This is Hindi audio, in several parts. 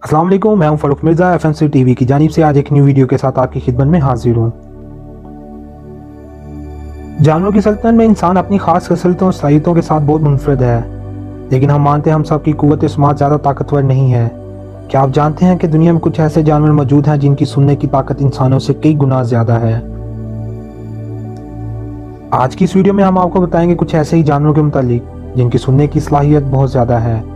अस्सलाम वालेकुम, मैं हूं फारूक मिर्ज़ा एफएमसी टीवी की जानिब से आज एक न्यू वीडियो के साथ आपकी खिदमत में हाजिर हूं। जानवरों की सल्तनत में इंसान अपनी खास खसलतों और सलाहियतों के साथ बहुत मुनफरद है, लेकिन हम मानते हैं हम सबकी कुव्वत इस्मात ज़्यादा ताकतवर नहीं है। क्या आप जानते हैं कि दुनिया में कुछ ऐसे जानवर मौजूद हैं जिनकी सुनने की ताकत इंसानों से कई गुना ज़्यादा है। आज की इस वीडियो में हम आपको बताएंगे कुछ ऐसे ही जानवरों के मुतालिक जिनकी सुनने की सलाहियत बहुत ज़्यादा है।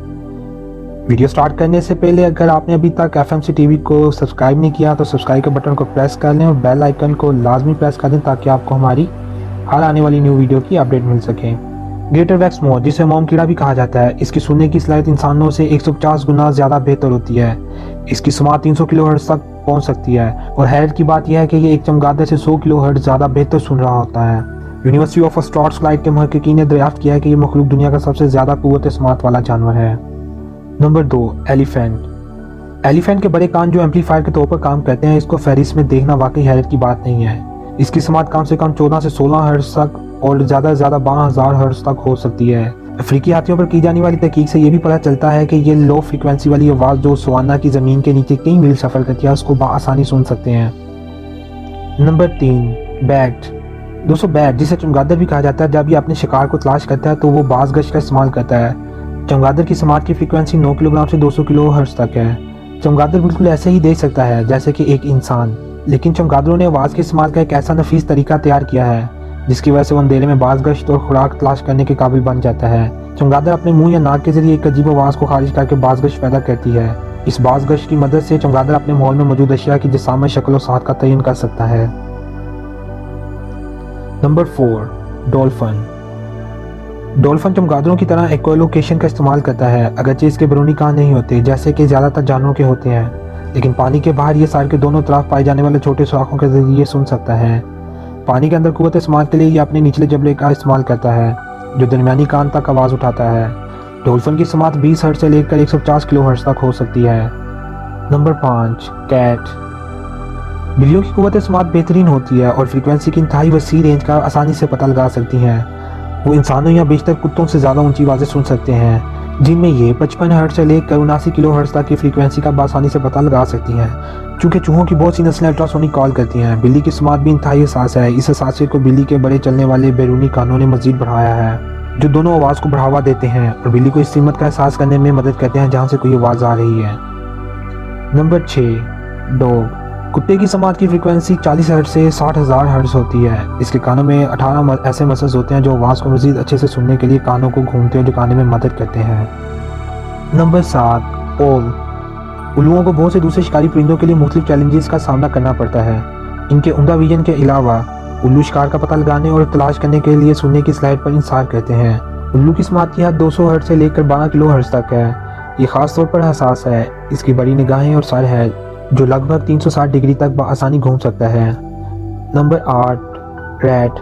वीडियो स्टार्ट करने से पहले अगर आपने अभी तक एफएमसी टीवी को सब्सक्राइब नहीं किया तो सब्सक्राइब के बटन को प्रेस कर लें और बेल आइकन को लाजमी प्रेस कर दें ताकि आपको हमारी हर आने वाली न्यू वीडियो की अपडेट मिल सके। ग्रेटर वैक्स मोर, जिसे मोम कीड़ा भी कहा जाता है, इसकी सुनने की सलाहियत इंसानों से 150 गुना ज़्यादा बेहतर होती है। इसकी समात 300 किलोहर्ट्ज़ तक पहुंच सकती है और हैरत की बात यह है कि ये एक चमगादड़ से 100 किलोहर्ट्ज़ ज़्यादा बेहतर सुन रहा होता है। यूनिवर्सिटी ऑफ स्ट्राथक्लाइड के मुहक्किकीन ने दरियाफ्त किया है कि ये मखलूक दुनिया का सबसे ज़्यादा कुव्वत समात वाला जानवर है। Number 2, elephant. एलिफेंट के बड़े कान जो एम्पलीफायर के तौर पर काम करते हैं, इसको फहरिस्त में देखना वाकई हैरत की बात नहीं है। इसकी समात कम से कम 14 से 16 हर्ट्ज तक और ज़्यादा से ज़्यादा 12,000 हर्ट्ज तक हो सकती है। अफ्रीकी हाथियों पर की जाने वाली तहकीक से ये भी पता चलता है कि ये लो फ्रिक्वेंसी वाली आवाज़ जो सवाना की ज़मीन के नीचे कई मील सफ़र करती है, उसको बआसानी सुन सकते हैं। Number 3, bat. दोस्तों, बैट जिसे चमगादड़ भी कहा जाता है, जब ये अपने शिकार को तलाश करता है तो वो बाज गश्त का इस्तेमाल करता है। चमगादड़ की समात की फ्रीक्वेंसी 9 किलोग्राम से 200 किलोहर्ट्ज़ तक है। चमगादड़ बिल्कुल ऐसे ही देख सकता है जैसे कि एक इंसान, लेकिन चमगादड़ों ने आवाज़ के इस्तेमाल का एक ऐसा नफीस तरीका तैयार किया है जिसकी वजह से वो अंधेरे में बाज गश्त और खुराक तलाश करने के काबिल बन जाता है। चमगादड़ अपने मुंह या नाक के जरिए एक अजीब आवाज़ को खारिज करके बाज गश्त पैदा करती है। इस बाज गश्त की मदद से चमगादड़ अपने माहौल में मौजूद अशिया की जिस्मानी शक्ल और साथ का तयन कर सकता है। Number 4, dolphin. डॉल्फिन चमगादड़ों की तरह इकोलोकेशन का इस्तेमाल करता है, अगरचे इसके बैरूनी कान नहीं होते जैसे कि ज़्यादातर जानवरों के होते हैं, लेकिन पानी के बाहर ये सर के दोनों तरफ पाए जाने वाले छोटे सुराखों के जरिए सुन सकता है। पानी के अंदर कुव्वत इस्तेमाल के लिए ये अपने निचले जबड़े का इस्तेमाल करता है जो दरमियानी कान तक आवाज़ उठाता है। डॉल्फिन की समात 20 हर्ट्ज से लेकर 150 किलोहर्ट्ज़ तक हो सकती है। Number 5, cat. बिल्लियों की कुव्वत समात बेहतरीन होती है और फ्रीक्वेंसी की इंतहाई वसी रेंज का आसानी से पता लगा सकती हैं। वो इंसानों या बेशतर कुत्तों से ज़्यादा ऊंची आवाज़ें सुन सकते हैं, जिनमें ये 55 हर्ट्ज से लेकर 79 किलोहर्ट्ज़ तक की फ्रीक्वेंसी का आसानी से पता लगा सकती हैं। चूँकि चूहों की बहुत सी नस्लें अल्ट्रासोनिक कॉल करती हैं, बिल्ली की समात भी इंतहाई हसास है। इस हसासियत को बिल्ली के बड़े चलने वाले बैरूनी कानों ने मज़ीद बढ़ाया है, जो दोनों आवाज़ को बढ़ावा देते हैं और बिल्ली को इस सीमत का एहसास करने में मदद करते हैं जहाँ से कोई आवाज़ आ रही है। Number 6, dog. कुत्ते की समात की फ्रीक्वेंसी 40 हर्ट्ज से 60,000 हर्ट्ज होती है। इसके कानों में 18 ऐसे मसल्स होते हैं जो आवाज़ को मज़ीद अच्छे से सुनने के लिए कानों को घूमते और झुकाने में मदद करते हैं। नंबर 7, ओल। उल्लुओं को बहुत से दूसरे शिकारी परिंदों के लिए मुख्तलिफ चैलेंजेस का सामना करना पड़ता है। इनके उम्दा विजन के अलावा उल्लू शिकार का पता लगाने और तलाश करने के लिए सुनने की सलाहियत पर इंसार करते हैं। उल्लू की समात की हद 200 हर्ट्ज से लेकर 12 किलोहर्ट्ज़ तक है। ये ख़ास तौर पर हसास है। इसकी बड़ी निगाहें और सर है जो लगभग 360 डिग्री तक बआसानी घूम सकता है। Number 8, rat.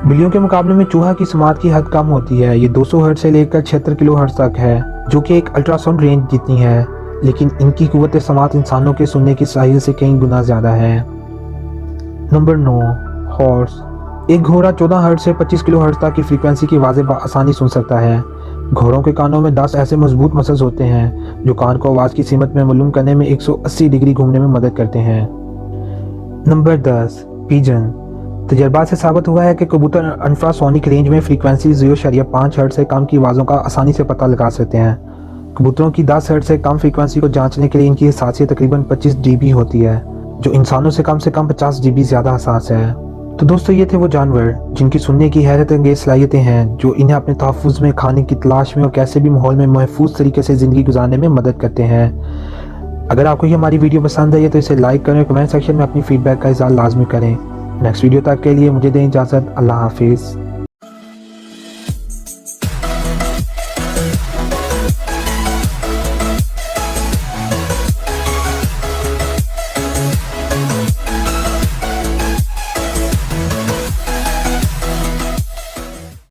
बिल्लियों के मुकाबले में चूहा की समात की हद कम होती है। ये 200 हर्ट्ज से लेकर 76 किलोहर्ट्ज़ तक है, जो कि एक अल्ट्रासाउंड रेंज जितनी है, लेकिन इनकी कुव्वत समात इंसानों के सुनने की सलाहियत से कई गुना ज़्यादा है। Number 9, horse. एक घोड़ा 14 हर्ट्ज से 25 किलोहर्ट्ज़ तक की फ्रीक्वेंसी की आवाज़ें बआसानी सुन सकता है। घोड़ों के कानों में 10 ऐसे मजबूत मसल्स होते हैं जो कान को आवाज़ की सीमत में मालूम करने में 180 डिग्री घूमने में मदद करते हैं। Number 10, pigeon. तजर्बा से साबित हुआ है कि कबूतर अल्ट्रासोनिक रेंज में फ्रीक्वेंसी 0.5 हर्ट्ज से कम की आवाज़ों का आसानी से पता लगा सकते हैं। कबूतरों की 10 हर्ट्ज से कम फ्रीक्वेंसी को जांचने के लिए इनकी हसासियत तकरीबन 25 dB होती है, जो इंसानों से कम 50 dB ज़्यादा हसास है। तो दोस्तों, ये थे वो जानवर जिनकी सुनने की हैरत अंगेज सलाहियतें हैं, जो इन्हें अपने तहफ़्फ़ुज़ में, खाने की तलाश में और कैसे भी माहौल में महफूज तरीके से ज़िंदगी गुजारने में मदद करते हैं। अगर आपको ये हमारी वीडियो पसंद आई है तो इसे लाइक करें, कमेंट सेक्शन में अपनी फ़ीडबैक का इज़हार लाजमी करें। नेक्स्ट वीडियो तक के लिए मुझे दें इजाज़त। अल्लाह हाफिज़।